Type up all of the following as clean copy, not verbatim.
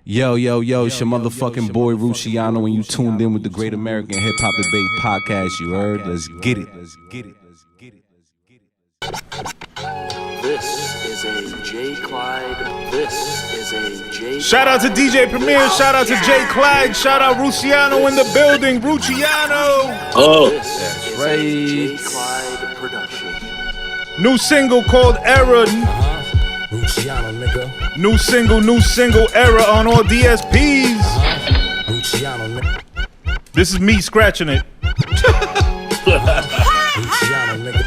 Yo, it's your motherfucking boy Ruciano, and you tuned in with the Great American Hip Hop Debate Podcast. You heard? Let's get it. This is a J. Clyde. This is a J. Shout out to DJ Premier. Shout out to J. Clyde. Shout out Ruciano in the building. Ruciano. Oh, this is a J. Clyde production. New single called Era. Ruciano, nigga. New single, Era on all DSPs. Ruciano, nigga. This is me scratching it. Ruciano, nigga.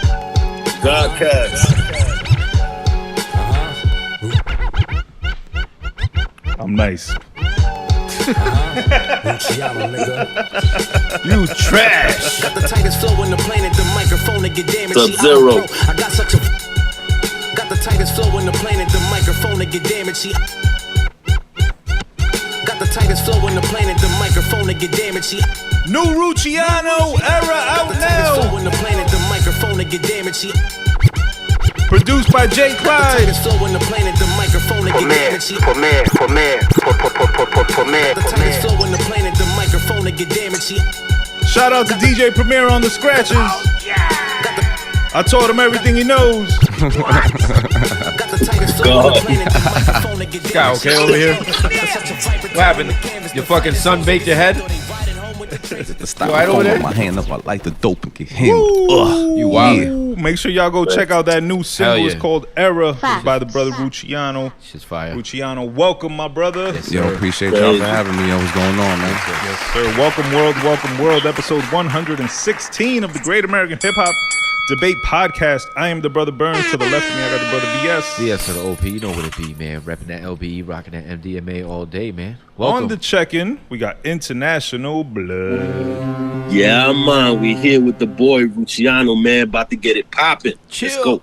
GAHHD. I'm nice. Ruciano, nigga. You trash. Got the tightest flow in the planet, the microphone to get damaged. Sub-Zero. I got such a. Got the tightest flow in the planet, the microphone to get damaged. Got the tightest flow in the planet, the microphone to get damaged. New Ruciano Era out Flow now. in the planet, the microphone to get damaged. Produced by J. Clyde. Tightest flow in the planet, the microphone to get damaged. For me. The tightest flow in the planet, the microphone to get damaged. Shout out to DJ Premier on the scratches. I taught him everything he knows. Got the tightest flow in the planet, the microphone to get damaged. Guy, okay over here? What happened? Your fucking son baked your head? Stop You right over there? my hand up. I like the dope and get him. You wild. Ooh, make sure y'all go check out that new single. Hell yeah. It's called Era. It's by the brother Ruciano. Shit's fire. Luciano, welcome, my brother. Yo, appreciate y'all for having me. Yo, what's going on, man? Yes, sir. Welcome, world. Episode 116 of the Great American Hip Hop Debate Podcast. I am the brother Burns. To the left of me, I got the brother BS. CS to the OP, you know what it be, man. Repping that LBE, rocking that MDMA all day, man. Welcome. On the check-in, we got International Blood. Yeah, man, we here with the boy Ruciano, man, about to get it popping. Chill. Let's go.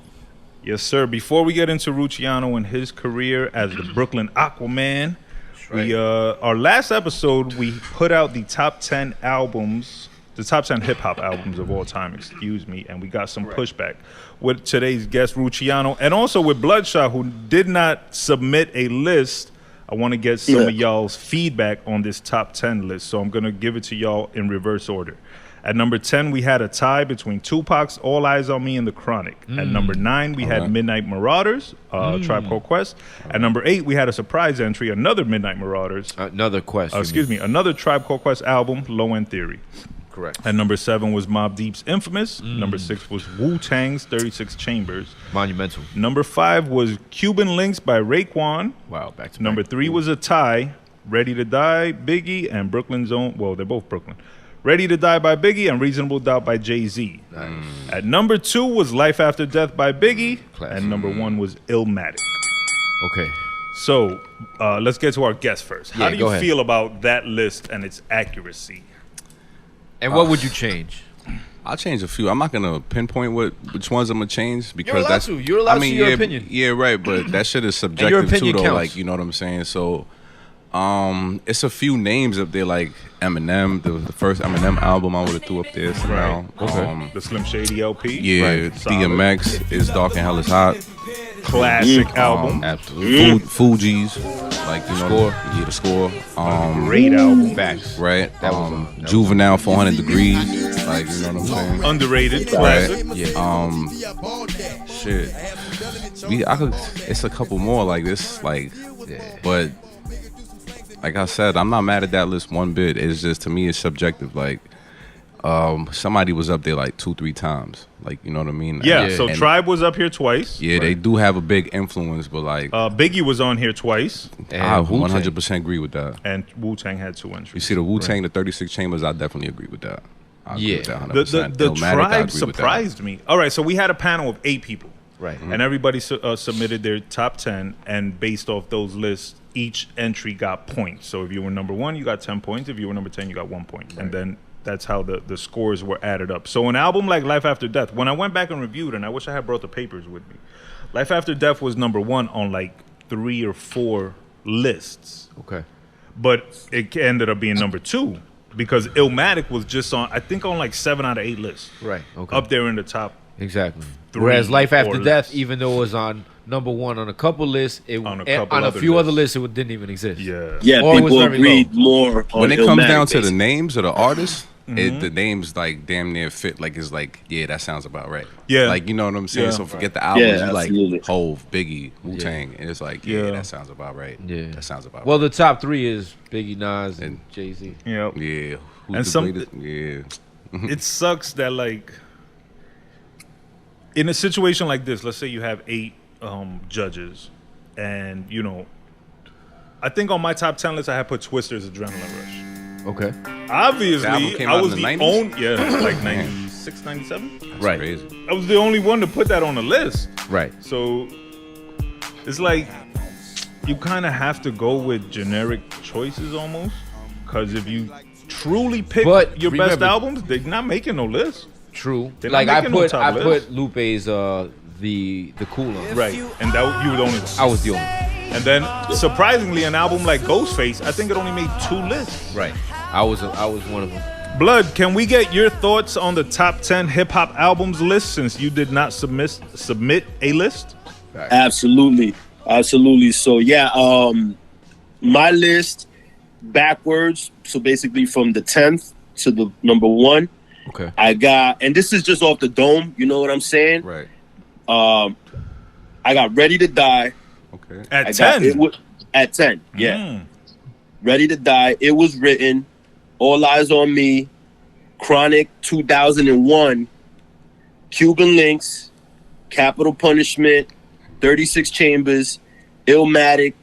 Yes, sir. Before we get into Ruciano and his career as the Brooklyn Aquaman, we our last episode we put out the top 10 albums. The top 10 hip-hop albums of all time, and we got some pushback with today's guest, Ruciano, and also with Bloodshot, who did not submit a list. I want to get some of y'all's feedback on this top 10 list, so I'm going to give it to y'all in reverse order. At number 10, we had a tie between Tupac's All Eyes on Me and The Chronic. At number 9, we had Midnight Marauders, Tribe Called Quest. At number 8, we had a surprise entry, another Midnight Marauders. Another quest. Another Tribe Called Quest album, Low End Theory. Correct. At number 7 was Mobb Deep's Infamous. Number 6 was Wu-Tang's 36 Chambers. Monumental. Number 5 was Cuban Links by Raekwon. Wow, back to Number back. 3 was a tie, Ready to Die, Biggie, and Brooklyn's Own. Well, they're both Brooklyn. Ready to Die by Biggie and Reasonable Doubt by Jay-Z. Nice. At number 2 was Life After Death by Biggie. Classic. And number 1 was Illmatic. Okay. So let's get to our guest first. How Yeah, do go you ahead. feel about that list and its accuracy? And what would you change? I'll change a few. I'm not gonna pinpoint which ones I'm gonna change because allowed that's to. You're allowed to your opinion. Yeah, right. But that shit is subjective opinion too, though. counts. Like, you know what I'm saying? So, it's a few names up there, like Eminem, the first Eminem album I would have threw up there somehow. Okay. The Slim Shady LP. Yeah, Right. Solid. DMX is Dark and Hell is Hot. Classic album. Absolutely. Fuji's, like, you know, Score. Yeah, the score. Great album. Facts. Right. That was Juvenile 400 Degrees. Like, you know what I'm saying? Underrated. Right. Classic. Yeah. Shit. It's a couple more like this, like, but like I said, I'm not mad at that list one bit. It's just, to me, it's subjective. Like, somebody was up there like 2-3 times. Like, you know what I mean? Yeah, Yeah. so And- Tribe was up here twice. Yeah, they do have a big influence, but like, Biggie was on here twice. I And Wu-Tang. 100% agree with that. And Wu-Tang had 2 You entries. see the Wu-Tang, the 36 Chambers, I definitely agree with that. I agree Yeah. with that The 100%. the Illmatic, I Tribe agree with that. surprised me. All right, so we had a panel of 8 people. Right. And everybody submitted their top 10, and based off those lists, each entry got points. So if you were number 1, you got 10 points. If you were number 10, you got 1 point. And then that's how the scores were added up. So an album like Life After Death, when I went back and reviewed, and I wish I had brought the papers with me, Life After Death was number 1 on like 3 or 4 lists. Okay. But it ended up being number 2 because Illmatic was just on, I think, on like 7 out of 8 lists. Right. Okay. Up there in the top Exactly. 3 Whereas Life or After Death, less. even though it was on number 1 on a couple lists, On a a few other lists, it didn't even exist. Yeah. Yeah, Or it was people very agreed low. more on When it comes Illmatic, down to the basically. names of the artists, the names like damn near fit. Like it's like, yeah, that sounds about right. Yeah. like you know what I'm saying. Yeah. So forget the albums. Yeah, you like absolutely. Hove, Biggie, Wu Tang, and it's like, yeah, that sounds about right. Yeah. that sounds about Well, right. the top 3 is Biggie, Nas, and And- Jay-Z. Yep. Yeah, who's And the some- greatest? Yeah, It sucks that like in a situation like this, let's say you have 8 judges, and you know, I think on my top 10 list I had put Twister's Adrenaline Rush. Okay. The album Obviously, came I out was in the the 90s? only like 96, 97. that's Right. crazy. I was the only one to put that on the list. Right. So it's like you kind of have to go with generic choices almost, because if you truly pick But your best remember- albums, they're not making no list. True. They're Like not I making no put top I list. put Lupe's the Cool on. Right, and that you were the only one. I was the only one. And then surprisingly, an album like Ghostface, I think it only made 2 lists. Right. I was one of them. Blood, can we get your thoughts on the top 10 hip hop albums list since you did not submit a list? Absolutely. So yeah, my list backwards. So basically from the 10th to the number 1, Okay. I got, and this is just off the dome. You know what I'm saying? Right. I got Ready to Die. Okay. At I 10. got at 10. Yeah. Ready to Die. It was written. All Eyes on Me. Chronic 2001. Cuban Links. Capital Punishment. 36 Chambers. Illmatic.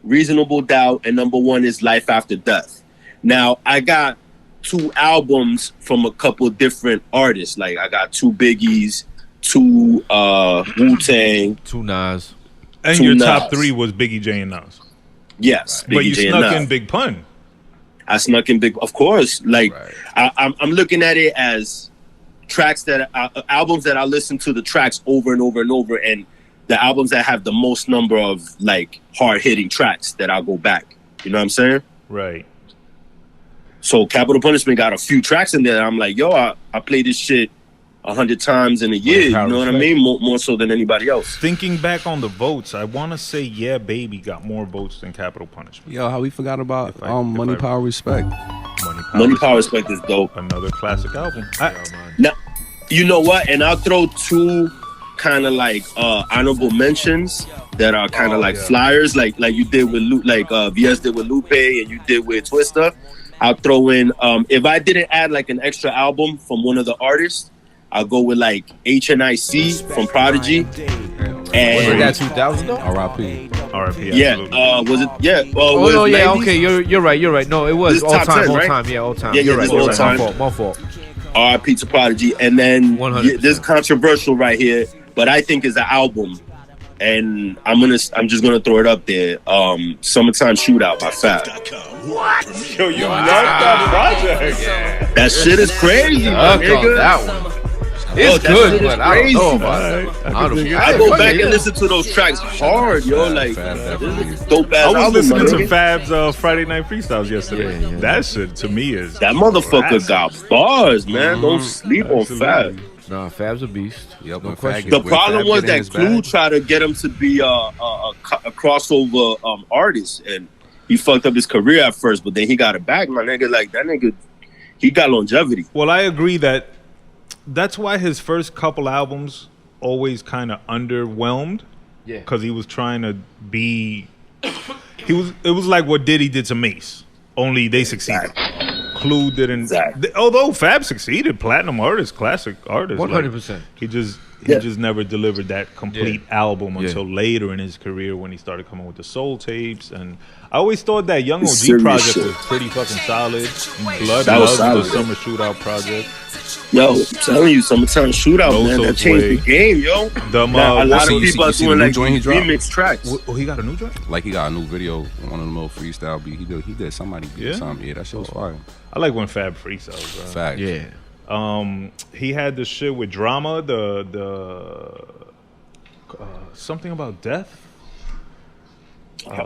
Reasonable Doubt. And number 1 is Life After Death. Now, I got 2 albums from a couple different artists. Like, I got 2 Biggies, 2 Wu-Tang. 2 Nas. And 2 your top Nas. 3 was Biggie, J, and Nas. Yes. But Biggie you J and snuck Nas. in Big Pun. I snuck in Big, of course. Like, Right. I'm looking at it as tracks that albums that I listen to the tracks over and over and over, and the albums that have the most number of like hard hitting tracks that I'll go back. You know what I'm saying? Right. So Capital Punishment got a few tracks in there. I'm like, yo, I play this shit 100 times in a year. You know what I mean? More so than anybody else. Thinking back on the votes, I want to say Yeah Baby got more votes than Capital Punishment. Yo, how we forgot about If I- Money, if I- Power, Respect. Money Power Respect is dope. Another classic album. Now, you know what? And I'll throw 2 kind of like honorable mentions that are kind of like flyers, like you did with VS did with Lupe and you did with Twista. I'll throw in if I didn't add like an extra album from one of the artists, I'll go with like HNIC from Prodigy. Was it And that 2000 though? R.I.P. R.I.P. yeah, absolutely. was it? Yeah. Oh was no, it yeah, 90s? okay, you're right. No, it was This all top time, 10, all right? time, yeah, all time. Yeah, You're right, this you're all right. time. My fault. R.I.P. to Prodigy. And then 100%. this is controversial right here, but I think is an album. And I'm just gonna throw it up there. Summertime Shootout by Fab. Yo, you love that project. That shit is crazy, my Fuck on nigga. that one. Yo, It's that good, shit is but I don't know crazy. about it. I go back and listen to those tracks hard, yo. Like, Fab, this is a dope ass I was album, listening my to nigga. Fab's Friday Night Freestyles yesterday. Yeah. That shit to me is That motherfucker classic. got bars, man. Don't sleep on Fab. Nah, Fab's a beast. Yup, No when question. The When problem Fab was get in that his Clue bag- tried to get him to be a crossover artist, and he fucked up his career at first, but then he got it back, my nigga. Like, that nigga, he got longevity. Well, I agree that's why his first couple albums always kind of underwhelmed. Yeah. Because he was trying to be. It was like what Diddy did to Mace. Only they succeeded. Clue didn't. Exactly. Although Fab succeeded, platinum artist, classic artist. 100%. He just Yeah. never delivered that complete album Yeah. until later in his career when he started coming with the soul tapes. And I always thought that Young OG Serious project shit. was pretty fucking solid. Blood That was loved the solid. Summer Shootout project. Yo, I'm telling you, Summertime Shootout, man, that Loso's changed way. the game, yo. The, Now, a lot see- of you people see- are you see the doing new like joint he dropped? remix tracks. Oh, he got a new joint? Like he got a new video, one of them little freestyle beat. He did somebody did Yeah? something. Yeah, that shit was fire. I like when Fab freestyles, bro. Fact. Yeah. He had the shit with Drama, the something about death.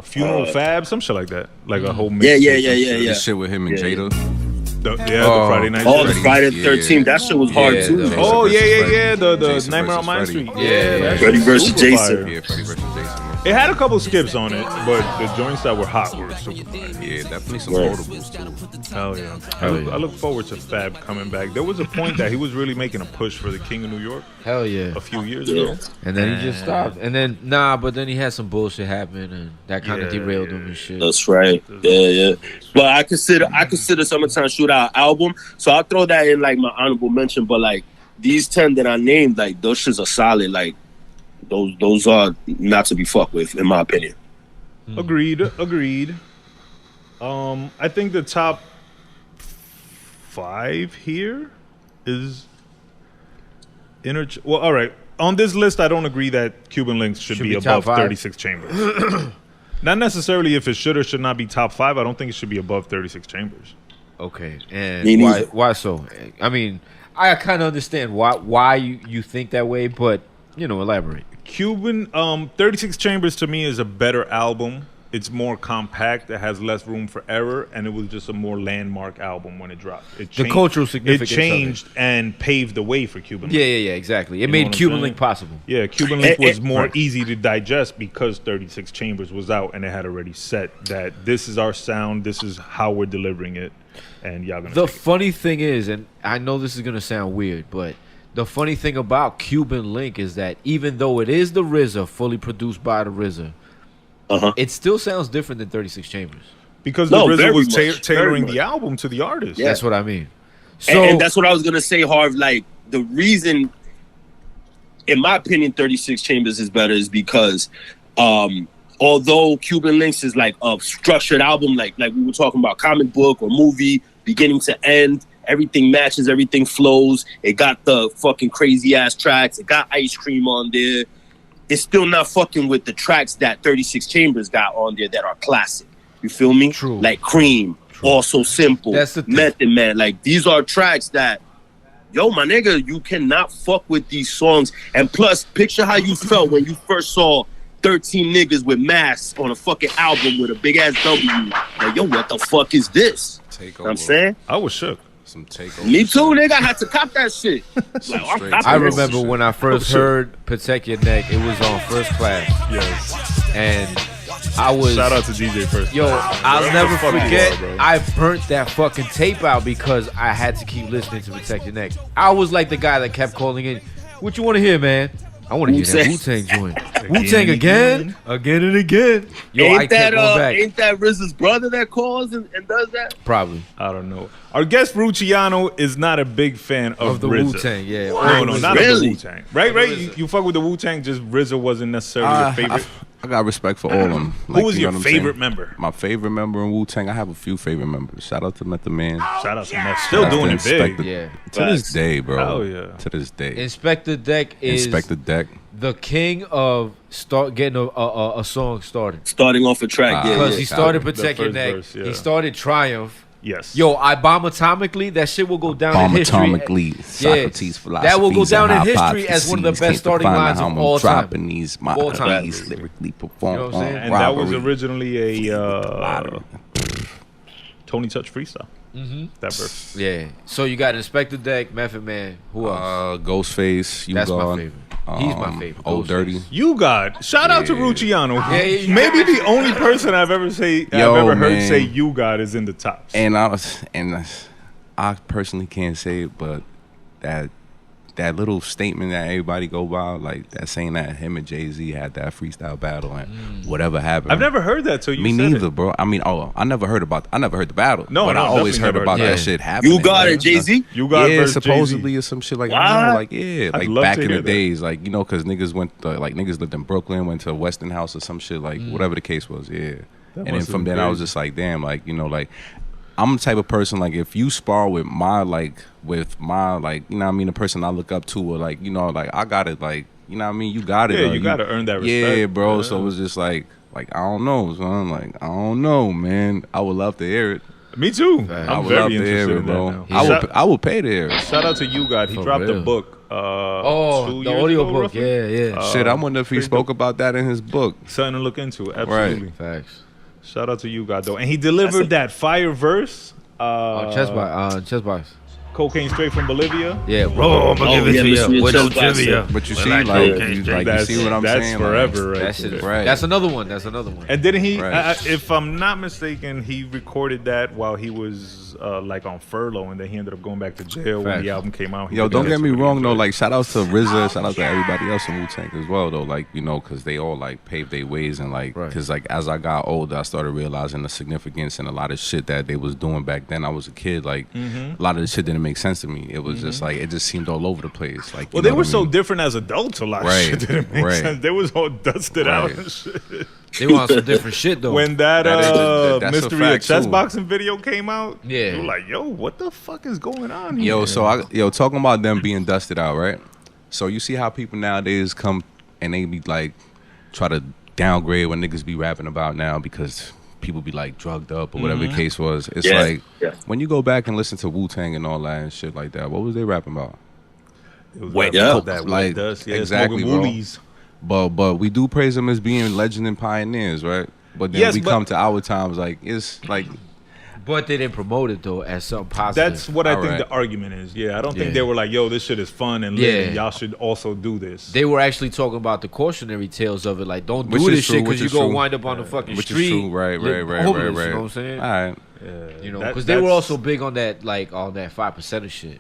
Funeral Fab, some shit like that. Like a whole mix. Yeah. This shit with him and Yeah, Jada. The Friday Night. Oh, the Freddy. Friday the 13th. That shit was hard Yeah, too. the- Oh yeah. The Jason Nightmare on versus Main Freddy. Street. Yeah, that Freddy shit was versus super Jason. fire. Yeah, Freddy versus Jason. It had a couple skips on it, but the joints that were hot were super fire. Yeah, definitely some Right. quotables too. Hell yeah. Hell I look forward to Fab coming back. There was a point that he was really making a push for the King of New York Hell yeah. a few years Yeah. ago. And then he just stopped. And then but then he had some bullshit happen, and that kind of derailed him and shit. That's right. Yeah. But I consider Summertime Shootout album, so I'll throw that in like my honorable mention. But like these 10 that I named, like those shits are solid. Like those are not to be fucked with, in my opinion. Agreed. I think the top 5 here is well, all right. On this list, I don't agree that Cuban Links should be be top above 5. 36 Chambers. Not necessarily if it should or should not be top 5. I don't think it should be above 36 Chambers. Okay. Me And neither. why so? I mean, I kind of understand why you think that way, but elaborate. Cuban 36 Chambers to me is a better album. It's more compact. It has less room for error, and it was just a more landmark album when it dropped. It The changed- cultural significance It of it. changed and paved the way for Cuban. Yeah, Link. exactly. It know made what I'm Cuban saying? Link possible. Yeah, Cuban Link was more right. easy to digest because 36 Chambers was out and it had already set that this is our sound, this is how we're delivering it, and y'all gonna The take it. funny thing is, and I know this is gonna sound weird, but the funny thing about Cuban Link is that even though it is the RZA, fully produced by the RZA, it still sounds different than 36 Chambers. Because No, the RZA very was much, tailoring very the album to the artist. Yeah. That's what I mean. So And that's what I was gonna say, Harv. Like the reason, in my opinion, 36 Chambers is better is because although Cuban Links is like a structured album, like we were talking about, comic book or movie, beginning to end, everything matches, everything flows. It got the fucking crazy ass tracks. It got Ice Cream on there. It's still not fucking with the tracks that 36 Chambers got on there that are classic. You feel me? True. Like Cream, Also Simple, That's the thing. Method Man. Like these are tracks that, yo, my nigga, you cannot fuck with these songs. And plus, picture how you felt when you first saw 13 niggas with masks on a fucking album with a big ass W. Like, yo, what the fuck is this? Takeover. You know what I'm saying? I was shook. Some takeover. Me too, nigga. I had to cop that shit. Like, I'm straight copping I this. remember when I first heard Protect Your Neck, it was on First Class. Yes. And I was Shout out to DJ First. Yo, I'll Wherever never the fuck you forget. are, bro. I burnt that fucking tape out because I had to keep listening to Protect Your Neck. I was like the guy that kept calling in. What you want to hear, man? I want to hear that Wu-Tang. Wu-Tang joint. Wu-Tang again and again. Yo, I Ain't kept that going back. ain't that RZA's brother that calls and does that? Probably I don't know. Our guest Ruciano is not a big fan of the RZA. Wu-Tang. Yeah, No, not of Really? the Wu-Tang. Right. You fuck with the Wu-Tang, just RZA wasn't necessarily your favorite. I got respect for all of them. Who was you your know what I'm favorite saying? member? My favorite member in Wu-Tang, I have a few favorite members. Shout out to Method Man. Shout out to Meth. Still doing it big. Inspector- Yeah. To this day, bro. Hell yeah. To this day. Inspector Deck is Inspector Deck. the king of getting a song started. Starting off a track, yeah. Because yeah. he started The Protect Your first Neck. verse, yeah. He started Triumph. Yes. Yo, I bomb atomically. That shit will go down in history. Atomically, Socrates' philosophy. That will go down in history as one of the best starting lines of all time. Dropping these my All time. these lyrically perform. You know what I'm saying? And that was robbery. originally a Lottery. Tony Touch freestyle. Mm-hmm. That verse. Yeah. So you got Inspector Deck, Method Man. Who else? Ghostface. You That's my God, favorite. He's my favorite. Old Ghostface. Dirty. You got shout out to Yeah. Ruciano. Yeah. Maybe the only person I've ever heard man. say you got is in the tops. And I personally can't say it, but that little statement that everybody go by, like that saying that him and Jay-Z had that freestyle battle and whatever happened. I've never heard that till you Me said neither, it. bro. I mean, I never heard the battle. No, but no, I always definitely heard never about heard that that. shit happening. You got like, it, Jay-Z? You got yeah, versus supposedly Jay-Z. or some shit like What? like yeah, I'd like love back to in the hear that. days, like because niggas niggas lived in Brooklyn, went to Westinghouse or some shit, like whatever the case was, yeah. And then must have from been then I was crazy. just like, damn, like like I'm the type of person like if you spar with my you know what I mean, the person I look up to or like like I got it, like you know what I mean, you got it. Yeah, you gotta earn that respect. Yeah, bro. Yeah. So it was just like I don't know, son. Like I don't know, man. I would love to hear it. Me too. Fact. I I'm would love very to hear interested it, in that bro. now. I would pay to hear it. Shout out to you, God. He For dropped a real. book. Oh, 2 the years audio ago, book. roughly? Yeah. Shit, I wonder if he pretty spoke dope. about that in his book. Something to look into. Absolutely. Facts. Shout out to you, God, though. And he delivered that fire verse Chess box. Cocaine straight from Bolivia. Yeah, bro. I'm gonna give it to you with no trivia. But you see, you see what I'm that's saying? Forever, right? That's it. Right. That's another one. And didn't he? Right. If I'm not mistaken, he recorded that while he was like on furlough, and then he ended up going back to jail when the album came out. Yo, don't get me wrong though. Like, shout out to RZA, shout out to everybody else in Wu-Tang as well though. Like, you know, because they all like paved their ways and like, because like as I got older, I started realizing the significance and a lot of shit that they was doing back then. I was a kid. Like, a lot of the shit didn't make sense to me. It was just like, it just seemed all over the place. Like, well, they were so different as adults. A lot of shit didn't make sense. They was all dusted out and shit. They want some different shit though. When that Mystery of Chess Boxing video came out, they were like, yo, what the fuck is going on here? Yo, talking about them being dusted out, right? So you see how people nowadays come and they be like, try to downgrade what niggas be rapping about now because people be like drugged up or whatever the case was. It's like, when you go back and listen to Wu-Tang and all that and shit like that, what was they rapping about? It was like, exactly, bro. But we do praise them as being legend and pioneers, right? But then we come to our times, like, it's like... But they didn't promote it, though, as something positive. That's what I think the argument is. Yeah, I don't think they were like, yo, this shit is fun and lit, and y'all should also do this. They were actually talking about the cautionary tales of it. Like, don't do this shit because you go wind up on the fucking street. Which is true, right. You know what I'm saying? All right. You know, because they were also big on that, like, all that 5%er shit.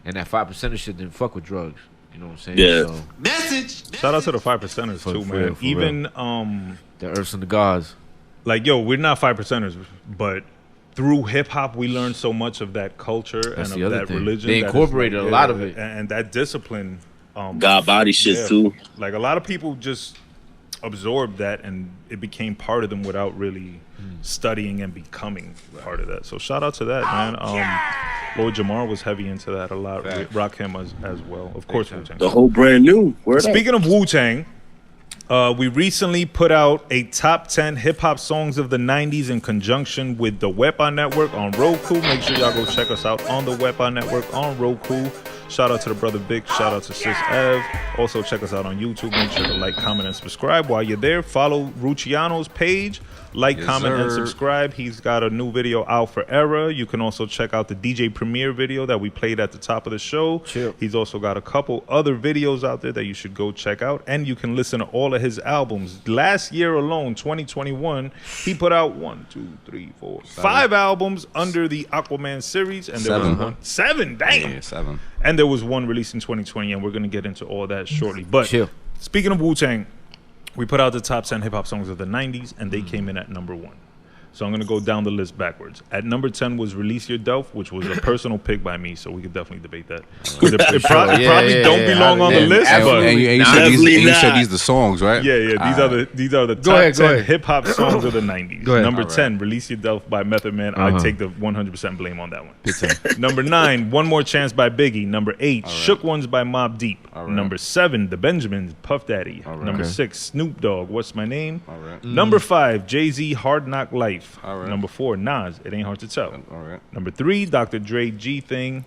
And that 5%er shit didn't fuck with drugs. You know what I'm saying? Yeah. So, Message. Shout out to the 5%ers too, man. Even the Earths and the Gods. Like, yo, we're not 5%ers, but through hip hop we learned so much of that culture and of that religion. They incorporated a lot of it. And that discipline. God body shit too. Like a lot of people just absorbed that and it became part of them without really studying and becoming part of that. So shout out to that, man. Lord Jamar was heavy into that a lot. Rakim as well. Of course, Wu-Tang. The whole brand new. Speaking of Wu-Tang, we recently put out a top 10 hip-hop songs of the 90s in conjunction with the Wepa Network on Roku. Make sure y'all go check us out on the Wepa Network on Roku. Shout out to the brother Big. Shout out to Sis Ev. Also check us out on YouTube. Make sure to like, comment, and subscribe. While you're there, follow Ruciano's page. Like, comment, and subscribe. He's got a new video out for Era. You can also check out the DJ Premiere video that we played at the top of the show. Chill. He's also got a couple other videos out there that you should go check out. And you can listen to all of his albums. Last year alone, 2021, he put out 5 albums under the Aquaman series. And there was 7, damn. Yeah, 7. And there was one released in 2020, and we're going to get into all that shortly. But speaking of Wu-Tang, we put out the top 10 hip-hop songs of the 90s, and they came in at number 1. So I'm going to go down the list backwards. At number 10 was Release Your Delf, which was a personal pick by me, so we could definitely debate that. It probably don't belong on the list, but... And you said these are the songs, right? Yeah. These are the top 10 hip-hop songs of the 90s. Number 10, Release Your Delf by Method Man. I take the 100% blame on that one. Number 9, One More Chance by Biggie. Number 8, Shook Ones by Mobb Deep. Number 7, The Benjamins, Puff Daddy. Number 6, Snoop Dogg, What's My Name? Number 5, Jay-Z, Hard Knock Life. Number 4, Nas, It Ain't Hard to Tell. Number 3, Dr. Dre, G Thing.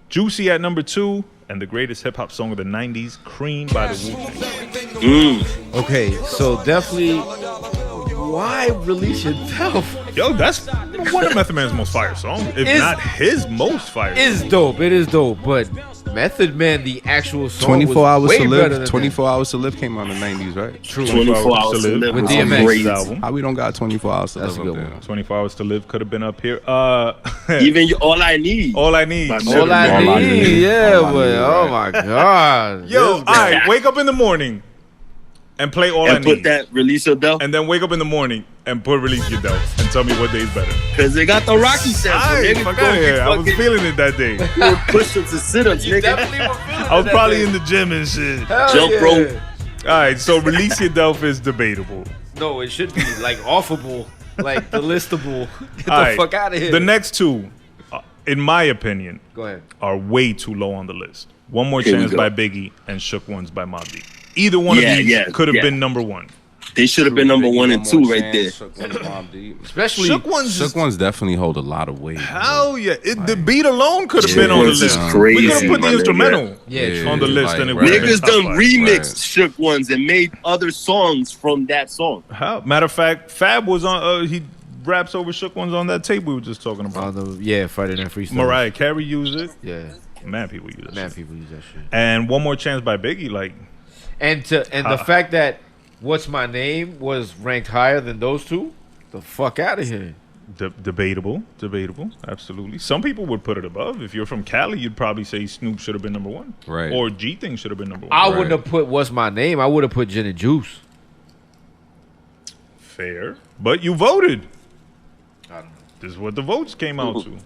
Juicy at number 2, and the greatest hip hop song of the 90s, Cream by the Wu-Tang. Okay, so definitely, why Release Your Delf? Yo, that's one of Method Man's most fire songs, if not his most fire. It's dope. It is dope, but Method Man, the actual song 24 Hours way to better Live. 24 Hours to Live came out in the 90s, right? True. 24 Hours to Live with was DMX great. Album. How we don't got 24 Hours to That's Live a up good there? 24 Hours to Live could have been up here. Even All I Need. All I Need. All I Need, oh my God. Yo, all right, wake up in the morning and play All I And Need. put that Release Your Delf. And then wake up in the morning and put Release Your Delf and tell me what day is better. Because they got the Rocky sample. Alright, fuck out here. I was feeling it that day. Push-ups and sit-ups, nigga. I was probably in the gym and shit. Jump rope. Alright, so Release Your Delf is debatable. No, it should be like offable, like the listable. Get the Alright, fuck out of here. The next two, in my opinion, Go ahead. are way too low on the list. One More Chance by Biggie and Shook Ones by Mobb Deep. Either one of these could have been number 1. They should have been number 1 and 2 right there. Especially Shook Ones definitely hold a lot of weight. Hell yeah. The beat alone could have been on the list. Crazy, We could have put the instrumental on the list. And it would have been Niggas done top 5. remixed Shook Ones and made other songs from that song. How? Matter of fact, Fab was on. He raps over Shook Ones on that tape we were just talking about. Friday Night Freestyle. Mariah Carey used it. Yeah. Mad people use that. Mad people use that shit. And One More Chance by Biggie, like. And the fact that What's My Name was ranked higher than those two, the fuck out of here. Debatable, absolutely. Some people would put it above. If you're from Cali, you'd probably say Snoop should have been number one, right? Or G Thing should have been number one. I wouldn't have put What's My Name. I would have put Gin and Juice. Fair, but you voted. I don't know. This is what the votes came out to.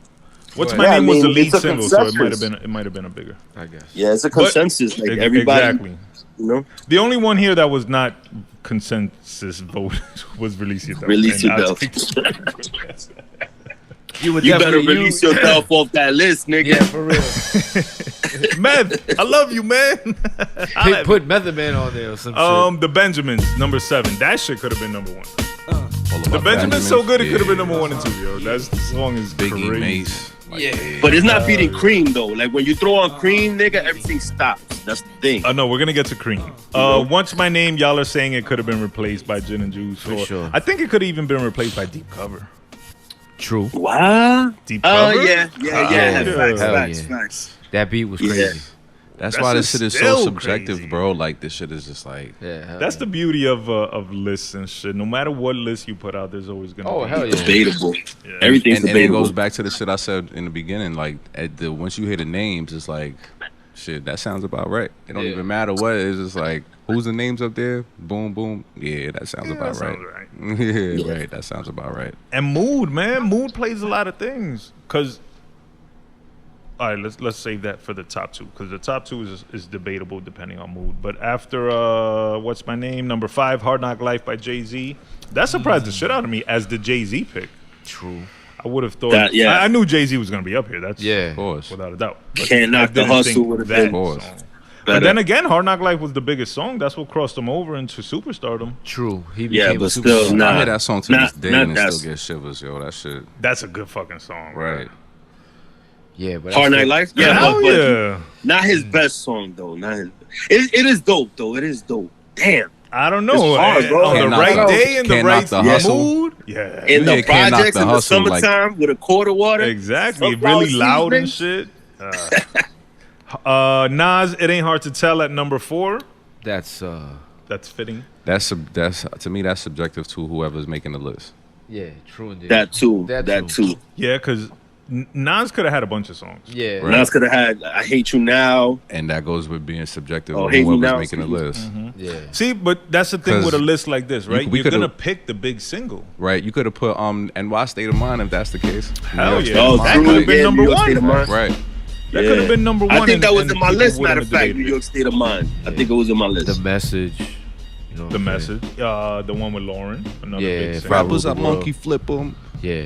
What's My Name was the lead single, so it might have been a bigger. I guess. Yeah, it's a consensus. Like everybody, exactly. You know, the only one here that was not consensus vote was Release Yourself. Release Yourself. You better release yourself off that list, nigga. Yeah, for real. Meth, I love you, man. Put Method Man on there or some shit. The Benjamins, number 7. That shit could have been number 1. The Benjamin's so good it could have been number 1 and 2, yo. That song is Biggie, crazy. Mace. Yeah. But it's not beating Cream though. Like when you throw on Cream, nigga, everything stops. That's the thing. No, we're gonna get to Cream. Once My Name, y'all are saying it could have been replaced by Gin and Juice. For sure. I think it could have even been replaced by Deep Cover. True. What? Deep Cover? Oh yeah. Facts. That beat was crazy. That's why this shit is so subjective, crazy. Bro. Like this shit is just like That's the beauty of lists and shit. No matter what list you put out, there's always gonna be hell yeah. Debatable. Yeah. Everything's and debatable. it goes back to the shit I said in the beginning. Like once you hear the names, it's like shit. That sounds about right. It don't even matter what. It's just like who's the names up there? Boom, boom. Yeah, that sounds about right. Yeah, right. That sounds about right. And mood, man. Mood plays a lot of things. Cause all right, let's save that for the top 2 because the top 2 is debatable depending on mood. But after What's My Name, number 5, Hard Knock Life by Jay-Z. That surprised the shit out of me as the Jay-Z pick. True. I would have thought. That, yeah. I knew Jay-Z was gonna be up here. That's of course, without a doubt. But Can't Knock the Hustle would have been. But then again, Hard Knock Life was the biggest song. That's what crossed him over into superstardom. True. He Yeah, became but a still, superstar. nah. I hear that song to this day and it that's- still gets shivers, yo. That shit. That's a good fucking song, Right. Yeah, but Hard Night Life. Yeah, Hell but yeah. not his best song though. Not his. It is dope though. It is dope. Damn. I don't know. It's hard, bro. On the Can't knock right the- day, in the can't right knock the hustle. mood. Yeah. In the Yeah, can't knock projects the in the hustle, like- summertime with a quart of water. Exactly. Sunflower Really loud and seasoning. shit. Nas, It Ain't Hard to Tell at number 4. that's fitting. That's to me. That's subjective to whoever's making the list. yeah, true indeed. That too. That That too. too. Yeah, because Nas could have had a bunch of songs. Yeah. Right. Nas could have had I Hate You Now. And that goes with being subjective Oh, of Hate Me whoever's Now, making the list. Yeah. See, but that's the thing 'Cause with a list like this, right? we You're going to could've- pick the big single. Right? You could have put NY State of Mind if that's the case. Hell New York yeah. State of Oh, That Mind, could have like- been number New York State of 1. Mind. Right. That could have been number 1. I think that was and in my people list. wouldn't Matter have of fact, debated New it. York State of Mind. I think it was in my list. The Message. You know The what I'm saying? Message. The one with Lauren. Another Yeah, big single. Fab- Rappers Rule up the world. monkey flip them. Yeah.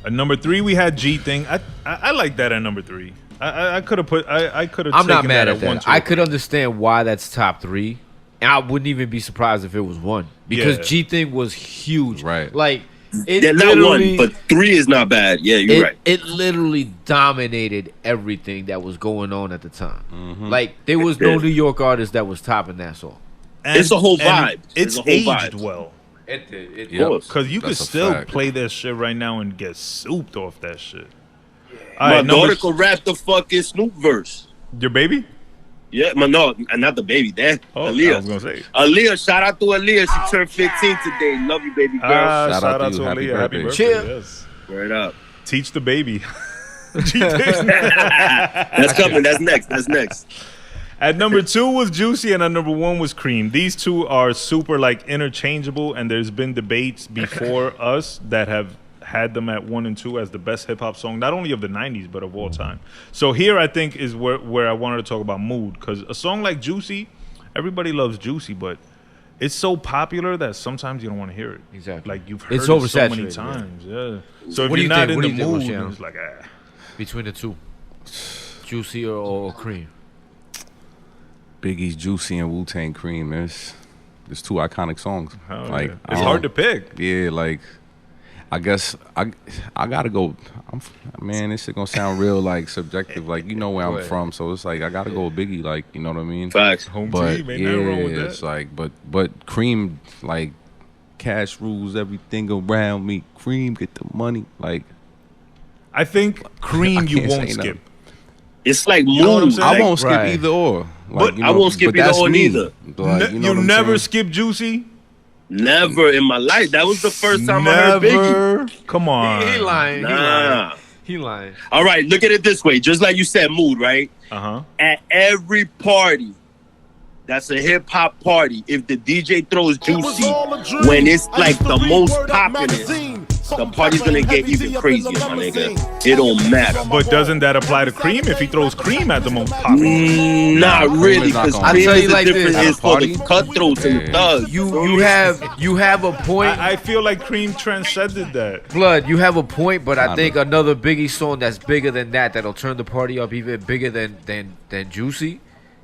At number 3, we had G Thing. I like that at number 3. I could have put. I could have. I'm not taken mad that at that. 1, 2, I or could 3. understand why that's top 3. And I wouldn't even be surprised if it was 1. Because Yeah. G Thing was huge. Right. Like, it Yeah, not literally- 1, but 3 is not bad. Yeah, you're right. It literally dominated everything that was going on at the time. Mm-hmm. Like, there was no did. New York artist that was topping that song. It's a whole vibe. It's It's a whole aged vibe. well. It did. Yep. course. Because you could That's a still fact. play that shit right now and get souped off that shit. My Alright, daughter could rap the fucking Snoop verse. your baby? Yeah, no, not the baby. That Oh, I Aaliyah. was gonna say. Aaliyah, shout out to Aaliyah. She turned 15 today. Love you, baby girl. Shout out to you. Happy Aaliyah. Happy birthday. birthday. Chill. Yes. Word up. Teach the baby. That's coming. That's next. That's next. At number 2 was Juicy, and at number 1 was Cream. These two are super like interchangeable, and there's been debates before us that have had them at 1 and 2 as the best hip hop song, not only of the 90s but of all time. So here I think is where I wanted to talk about mood, because a song like Juicy, everybody loves Juicy, but it's so popular that sometimes you don't want to hear it. Exactly. Like you've heard It's it so many oversaturated, times. Yeah. So if What do you're you not think? in What the do you think, mood, Ruciano? then it's like Between the two. Juicy or Cream. Biggie's Juicy and Wu-Tang Cream. There's 2 iconic songs. hell Like yeah. It's hard to pick. Yeah, like I guess I gotta go. Man, this shit gonna sound real like subjective. Like you know where Go I'm ahead. from, so it's like I gotta go with Biggie. Like you know what I mean. Facts. Home But team, ain't yeah, nothing wrong with it's that. like but Cream like cash rules everything around me. Cream, get the money. Like, I think Cream you can't won't say no. skip. It's like know what I'm mood. saying? I Like, won't skip Right. either or. Like, But I won't skip but either that's or me. neither. Like, you know You what I'm never saying? skip Juicy? never in my life. That was the first time I heard Biggie. Never. Come on. He lying. Nah. He lying. All right, look at it this way. Just like you said, mood, right? Uh-huh. At every party, that's a hip hop party. If the DJ throws Juicy, when it's like the most popular, the party's gonna get even crazier, my nigga. It don't matter. But doesn't that apply to Cream if he throws Cream at the most popular? Not really, is not because gonna I'll Cream tell is you the like this. difference At a is for the party? cutthroats and the thugs. You have a point. I feel like Cream transcended that. Blood, you have a point, but I Kinda. think another Biggie song that's bigger than that'll turn the party up even bigger than Juicy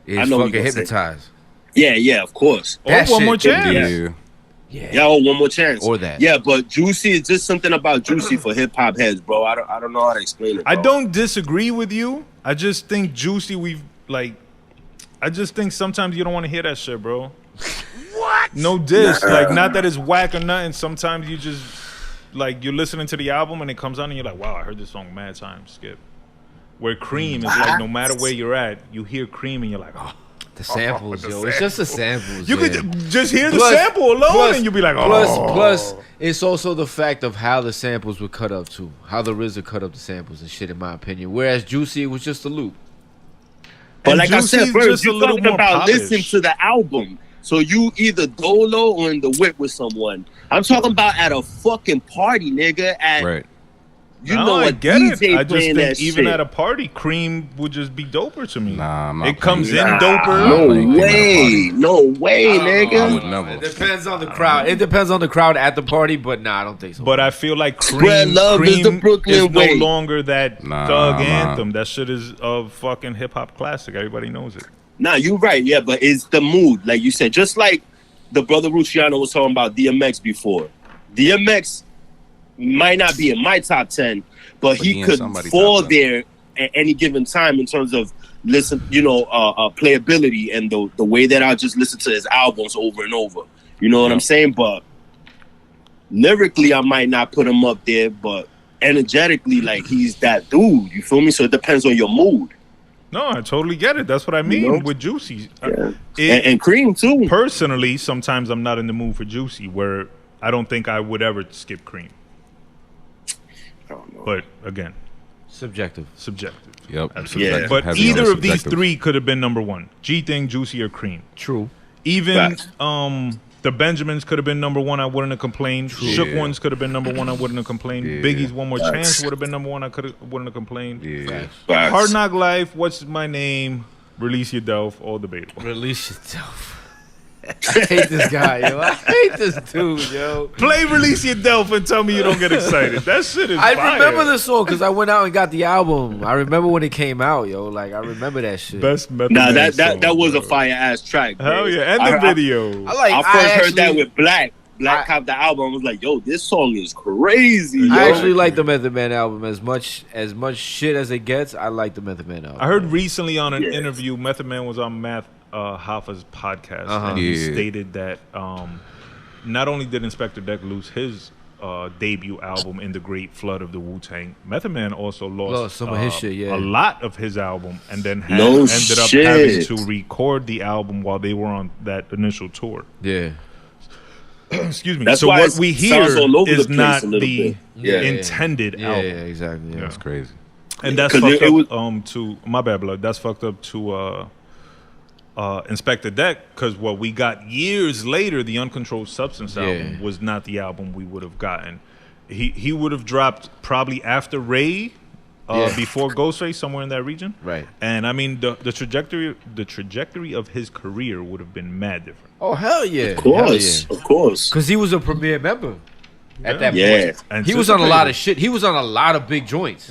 I is know what fucking you're gonna say. Hypnotize. Yeah, of course. Or That One shit- More Chance. Yeah. Yeah, one more chance. Or that. Yeah, but Juicy is just something about Juicy for hip hop heads, bro. I don't know how to explain it. Bro. I don't disagree with you. I just think Juicy, I just think sometimes you don't want to hear that shit, bro. What? No diss. Like, not that it's whack or nothing. Sometimes you just, like, you're listening to the album and it comes on and you're like, wow, I heard this song mad times. Skip. Where Cream is like, no matter where you're at, you hear Cream and you're like, oh. The samples, the yo. It's just the samples. You yeah. could just hear the Plus- sample alone plus- and you'll be like, oh. Plus, it's also the fact of how the samples were cut up too. How the RZA cut up the samples and shit, in my opinion. Whereas Juicy, it was just a loop. But And like I said, Juicy's first, just a you're little talking more about polished. listening to the album. So you either dolo or in the whip with someone. I'm talking about at a fucking party, nigga. At Right. you No, know I a get DJ it. I just playing think that even shit. at a party, Cream would just be doper to me. Nah, I'm not it comes in playing- Nah, doper. No playing Cream at a way, party. no way, I nigga. would never. It depends on the crowd. It depends on the crowd at the party, but nah, I don't think so. But I feel like Spread Cream, love is the Cream Brooklyn is no way. longer that Nah, thug nah. anthem. That shit is a fucking hip hop classic. Everybody knows it. Nah, you're right. Yeah, but it's the mood, like you said. Just like the brother Ruciano was talking about DMX before. DMX might not be in my top 10, but he he in could somebody's fall top 10. there at any given time in terms of playability and the way that I just listen to his albums over and over. You know what I'm saying? But lyrically, I might not put him up there, but energetically, like he's that dude. You feel me? So it depends on your mood. No, I totally get it. That's what I mean know? with Juicy. Yeah. It- And Cream too. Personally, sometimes I'm not in the mood for Juicy, where I don't think I would ever skip Cream. I don't know. But again, subjective. subjective. Yep. Absolutely. Yeah. But Heavy on either the of these subjective. three could have been number one. G-Thing, Juicy, or Cream. True. Even Facts. the Benjamins could have been number one. I wouldn't have complained. Shook Yeah. Ones could have been number one. I wouldn't have complained. Yeah. Biggie's One More Facts. Chance would have been number one. Wouldn't have complained. Yeah. Facts. Hard Knock Life, What's My Name, Release Your Delf, all debatable. Release yourself. I hate this guy, yo. I hate this dude, yo. Play Release Your Delf and tell me you don't get excited. That shit is I fire. remember the song because I went out and got the album. I remember when it came out, yo. Like I remember that shit. Best Method Nah, Man that song, was a bro. fire ass track. Bro. Hell yeah, and the video. I first heard that with Black Cop, the album. I was like, yo, this song is crazy. Yo. I actually like the Method Man album as much shit as it gets. I like the Method Man album. I heard recently on an Yeah. interview, Method Man was on Hoffa's podcast, Uh-huh. and he Yeah. stated that not only did Inspector Deck lose his debut album in the Great Flood of the Wu-Tang, Method Man also lost some of his shit, yeah. a lot of his album, and then No ended up shit. having to record the album while they were on that initial tour. Yeah. Excuse me. That's So why what it we sounds hear all over is the place not a little the bit. Yeah. intended Yeah, album. yeah, exactly. Yeah. That's crazy. And that's 'Cause fucked it up to my bad blood. That's fucked up to Inspector Deck, because what we got years later, the Uncontrolled Substance album, was not the album we would have gotten. He would have dropped probably after Ray, before Ghostface, somewhere in that region. Right. And I mean the trajectory of his career would have been mad different. Oh hell yeah. Of course, of course. Because he was a premier member at that Yeah. point. He was on a lot of shit. He was on a lot of big joints.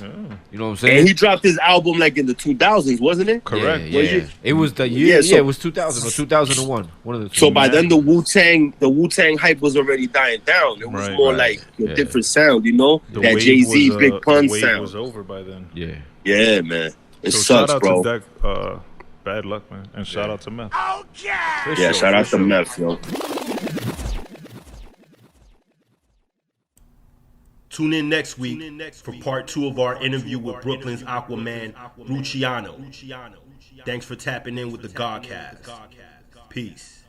You know what I'm saying? And he dropped his album like in the 2000s, wasn't it? Correct. Yeah, Was yeah. it? It was the year. Yeah, Yeah, so- it was 2000 or 2001. One of the two. So by then the Wu-Tang hype was already dying down. It was Right, more right. like a Yeah. different sound, you know? The That wave Jay-Z was, Big Pun the wave sound. was over by then. Yeah. Yeah, man. It So sucks, shout out bro. to Deck. Bad luck, man, and shout out to Meth. Yeah, shout out to Meth, yo. Tune in next week for part 2 of our interview with Brooklyn's Aquaman, Ruciano. Thanks for tapping in with the GAHHD. Peace.